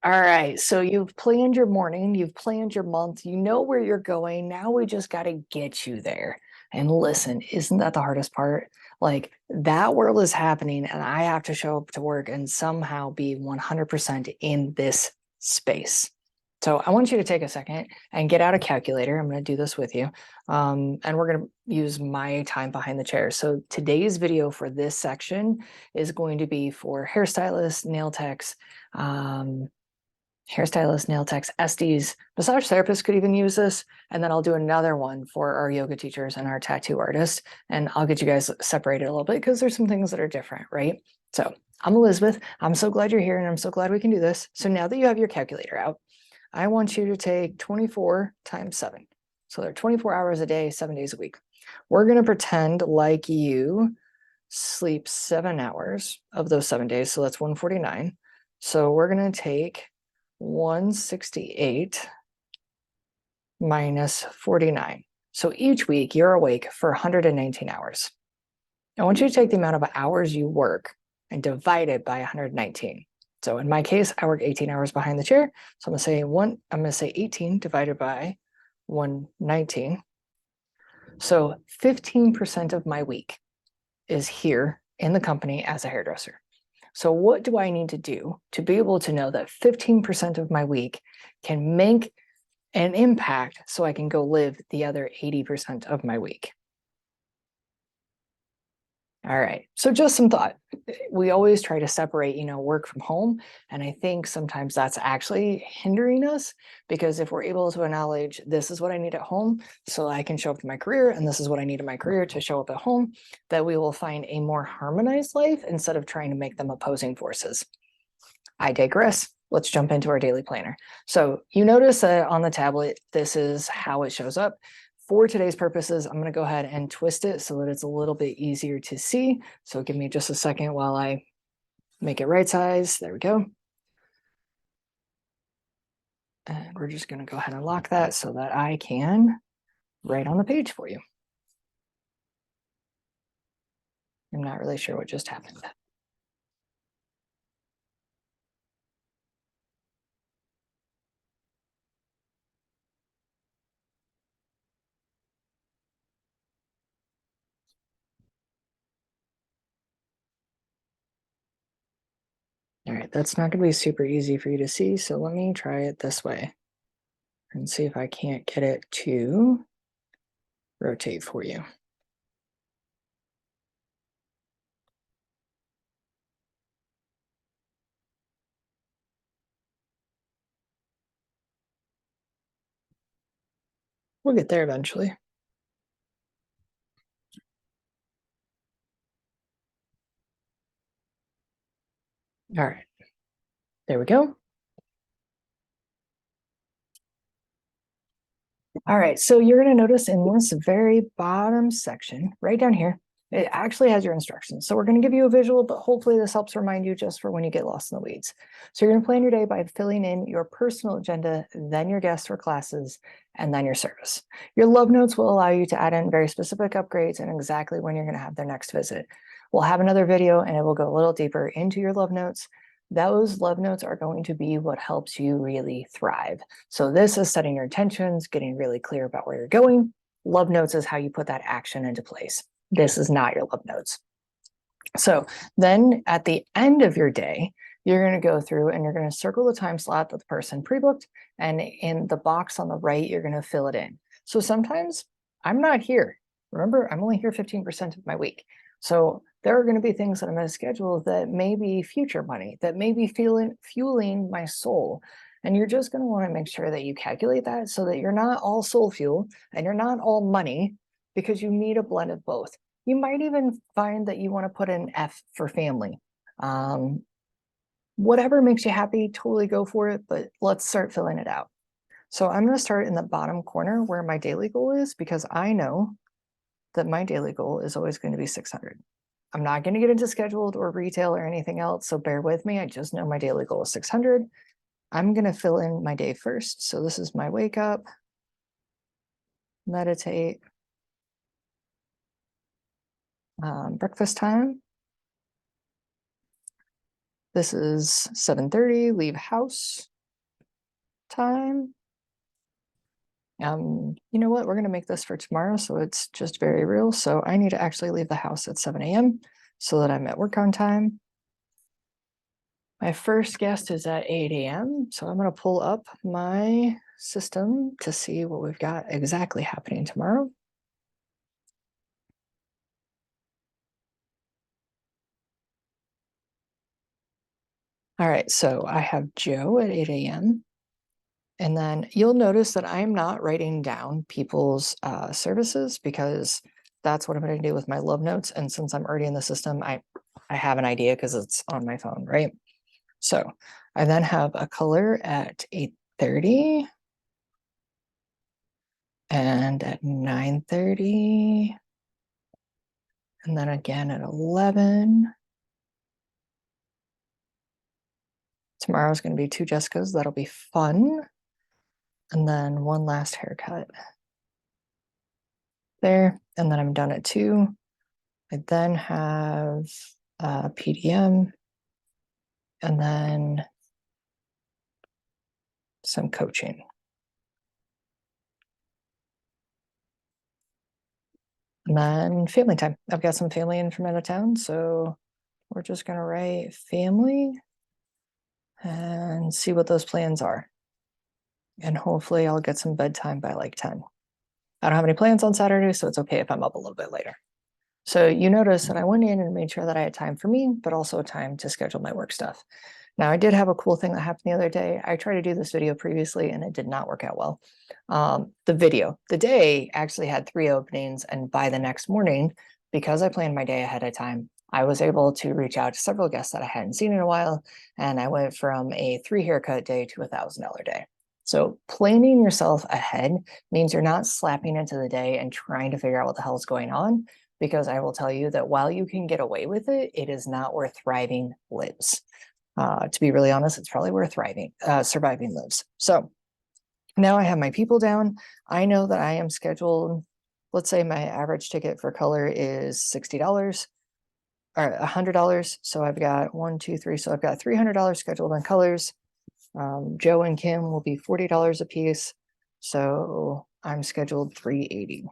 All right, so you've planned your morning, you've planned your month, you know where you're going. Now we just got to get you there. And listen, isn't that the hardest part? Like that world is happening, and I have to show up to work and somehow be 100% in this space. So I want you to take a second and get out a calculator. I'm going to do this with you. And we're going to use my time behind the chair. So today's video for this section is going to be for hairstylists, nail techs, hairstylists, nail techs, SDs, massage therapists could even use this. And then I'll do another one for our yoga teachers and our tattoo artists. And I'll get you guys separated a little bit because there's some things that are different, right? So I'm Elizabeth. I'm so glad you're here and I'm so glad we can do this. So now that you have your calculator out, I want you to take 24 times 7. So there are 24 hours a day, 7 days a week. We're going to pretend like you sleep 7 hours of those 7 days. So that's 149. So we're going to take 168 minus 49. So each week you're awake for 119 hours. I want you to take the amount of hours you work and divide it by 119. So in my case, I work 18 hours behind the chair. So I'm going to say 18 divided by 119. So 15% of my week is here in the company as a hairdresser. So what do I need to do to be able to know that 15% of my week can make an impact so I can go live the other 80% of my week? All right, so just some thought. We always try to separate, work from home. And I think sometimes that's actually hindering us, because if we're able to acknowledge this is what I need at home so I can show up to my career, and this is what I need in my career to show up at home, that we will find a more harmonized life instead of trying to make them opposing forces. I digress. Let's jump into our daily planner. So you notice that on the tablet, this is how it shows up. For today's purposes, I'm going to go ahead and twist it so that it's a little bit easier to see. So give me just a second while I make it right size. There we go. And we're just going to go ahead and lock that so that I can write on the page for you. I'm not really sure what just happened. All right, that's not going to be super easy for you to see. So let me try it this way and see if I can't get it to rotate for you. We'll get there eventually. All right, there we go. All right, so you're going to notice in this very bottom section, right down here, it actually has your instructions. So we're going to give you a visual, but hopefully this helps remind you just for when you get lost in the weeds. So you're going to plan your day by filling in your personal agenda, then your guests or classes, and then your service. Your love notes will allow you to add in very specific upgrades and exactly when you're going to have their next visit. We'll have another video and it will go a little deeper into your love notes. Those love notes are going to be what helps you really thrive. So this is setting your intentions, getting really clear about where you're going. Love notes is how you put that action into place. This is not your love notes. So then at the end of your day, you're going to go through and you're going to circle the time slot that the person pre-booked, and in the box on the right, you're going to fill it in. So sometimes I'm not here. Remember, I'm only here 15% of my week. So there are going to be things that I'm going to schedule that may be future money, that may be fueling my soul. And you're just going to want to make sure that you calculate that so that you're not all soul fuel and you're not all money, because you need a blend of both. You might even find that you want to put an F for family. Whatever makes you happy, totally go for it, but let's start filling it out. So I'm going to start in the bottom corner where my daily goal is, because I know that my daily goal is always going to be 600. I'm not going to get into scheduled or retail or anything else, so bear with me. I just know my daily goal is 600. I'm going to fill in my day first. So this is my wake up, meditate, breakfast time. This is 7:30, leave house. time. You know what? We're going to make this for tomorrow, so it's just very real. So I need to actually leave the house at 7 a.m. so that I'm at work on time. My first guest is at 8 a.m. So I'm going to pull up my system to see what we've got exactly happening tomorrow. All right, so I have Joe at 8 a.m. And then you'll notice that I'm not writing down people's services because that's what I'm going to do with my love notes. And since I'm already in the system, I have an idea because it's on my phone, right? So I then have a color at 8:30 and at 9:30 and then again at 11. Tomorrow's going to be 2 Jessicas. That'll be fun. And then one last haircut there. And then I'm done at 2. I then have PDM and then some coaching. And then family time. I've got some family in from out of town, so we're just going to write family and see what those plans are. And hopefully I'll get some bedtime by like 10. I don't have any plans on Saturday, so it's okay if I'm up a little bit later. So you notice that I went in and made sure that I had time for me, but also time to schedule my work stuff. Now, I did have a cool thing that happened the other day. I tried to do this video previously and it did not work out well. The day actually had 3 openings, and by the next morning, because I planned my day ahead of time, I was able to reach out to several guests that I hadn't seen in a while, and I went from a 3 haircut day to $1,000 day. So planning yourself ahead means you're not slapping into the day and trying to figure out what the hell is going on, because I will tell you that while you can get away with it, it is not where thriving lives. To be really honest, it's probably where surviving lives. So now I have my people down. I know that I am scheduled. Let's say my average ticket for color is $60 or $100. So I've got 1, 2, 3. So I've got $300 scheduled on colors. Joe and Kim will be $40 a piece. So I'm scheduled $380.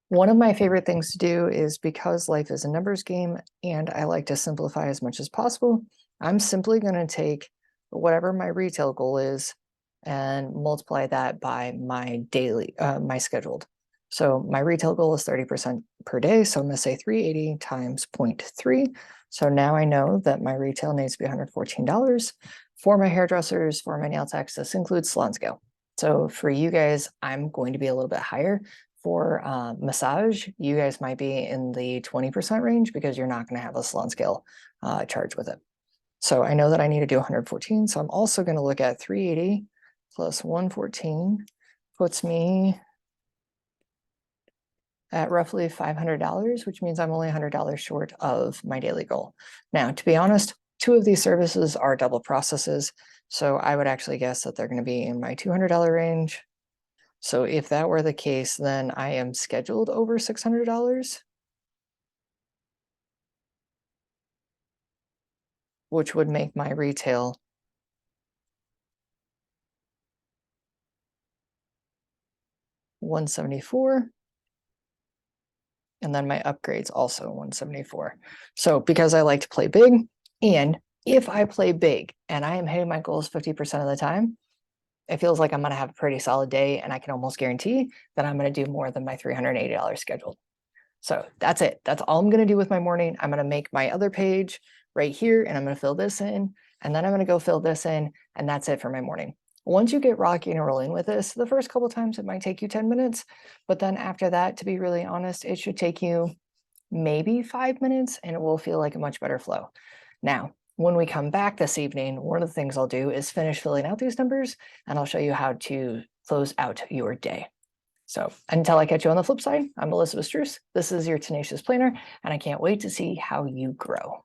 One of my favorite things to do is, because life is a numbers game and I like to simplify as much as possible, I'm simply going to take whatever my retail goal is and multiply that by my daily, my scheduled. So my retail goal is 30% per day. So I'm going to say 380 times 0.3. So now I know that my retail needs to be $114 for my hairdressers, for my nail techs. This includes salon scale. So for you guys, I'm going to be a little bit higher. For massage, you guys might be in the 20% range because you're not going to have a salon scale charge with it. So I know that I need to do 114. So I'm also going to look at 380 plus 114 puts me at roughly $500, which means I'm only $100 short of my daily goal. Now, to be honest, 2 of these services are double processes. So I would actually guess that they're going to be in my $200 range. So if that were the case, then I am scheduled over $600, which would make my retail $174. And then my upgrades also $174. So because I like to play big, and if I play big and I am hitting my goals 50% of the time, it feels like I'm going to have a pretty solid day, and I can almost guarantee that I'm going to do more than my $380 scheduled. So that's it. That's all I'm going to do with my morning. I'm going to make my other page right here, and I'm going to fill this in, and then I'm going to go fill this in, and that's it for my morning. Once you get rocking and rolling with this, the first couple of times it might take you 10 minutes, but then after that, to be really honest, it should take you maybe 5 minutes, and it will feel like a much better flow. Now, when we come back this evening, one of the things I'll do is finish filling out these numbers, and I'll show you how to close out your day. So until I catch you on the flip side, I'm Elizabeth Struce. This is your Tenacious Planner, and I can't wait to see how you grow.